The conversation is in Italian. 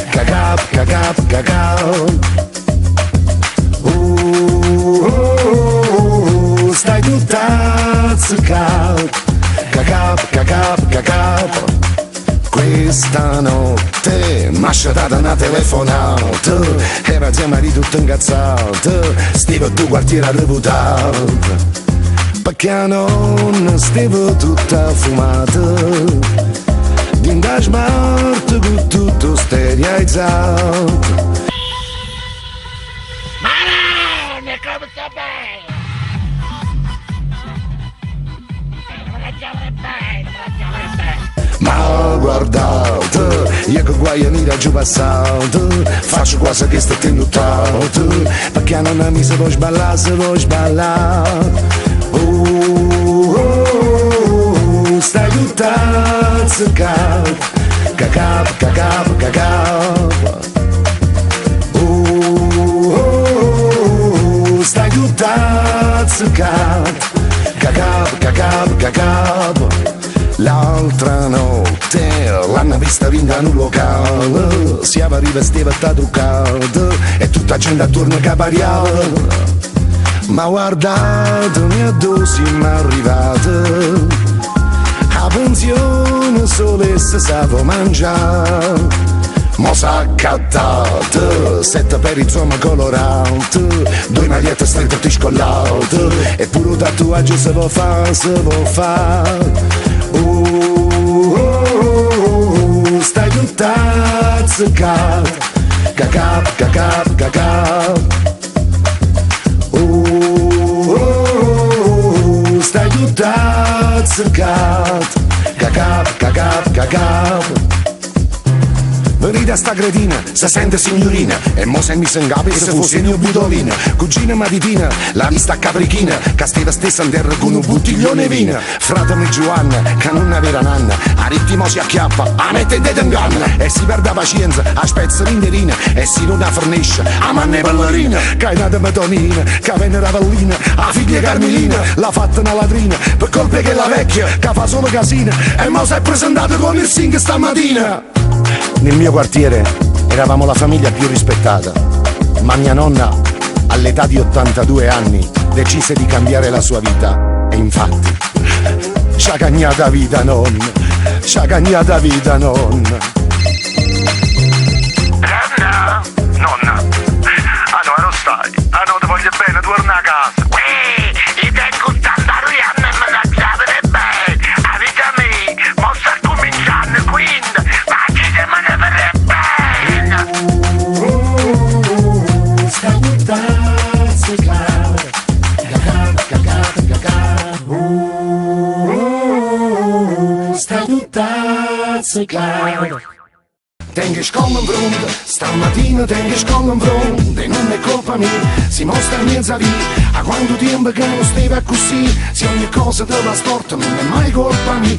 Cacap, cacap, cacap. Stai tutta ziccat. Cacap, cacap, cacap. Questa notte m'ha sciatata una telefonata. Era zia Maria tutto incazzato. Stivo a tu quartiere reputato. Perché non stivo tutta fumata. Vinda smart con tutto stereizzato. Marone, come sta bene? Non me la chiamare bene, non me la chiamare bene. Ma guardate, io che guaianira giù passato, faccio quasi che sto tenuto, perché non mi se vuoi sballare, se vuoi sballare. Stai tutta ziccat, cacap, cacap, cacap. Stai tutta ziccat, cacap, cacap, cacap. L'altra notte l'hanno vista vinta in un locale, siamo rivestita e truccata e tutta gente attorno a capariale. Ma guardate, mia dosi m'è arrivata. A pensione solo se savo mangiare. Mo s'ha accattata, 7 per insomma colorante, 2 magliette strette scollate, e pure un tatuaggio se vuoi fa, se vuoi fa. Stai tutta ziccat, cacap, cacap, cacap. Stai tutta ziccat, cacap, cacap, cacap. Venite a sta cretina, se sente signorina, e mo se mi s'ingapi se fosse mio budolina. Cugina matitina, la vista caprichina, che stava stessa in terra con un bottiglione vino. Fratello Giovanna, che non aveva nanna, a ritmo si acchiappa, a mette in in ganna. E si perde pazienza, a spezza l'interina, e si non fornisce, a manne ballerina. Che è nata Madonnina, che venne Ravellina, a figlia Carmelina, l'ha fatta una latrina, per colpa che la vecchia, che fa solo casina, e mo si è presentato con il sing stamattina. Nel mio quartiere eravamo la famiglia più rispettata, ma mia nonna, all'età di 82 anni, decise di cambiare la sua vita. E infatti, c'ha cagnata vita nonna, c'ha cagnata vita nonna. Nonna? Nonna? Ah no, non stai. Ah no, ti voglio bene, torna a casa. Io tengo tanta rianna e me la chiamare bene. A vita mia, mo sta cominciando quindi, ma ci se me ne verrebbe bene. Stai tutta ziccat, cacap, cacap, cacap. Stai tutta ziccat. Tengo scolla in fronte, stamattina tengo scolla in fronte, e non è colpa mia, si mostra in mezza via. A quanto tempo che non stava così, se ogni cosa te la storta non è mai colpa mia.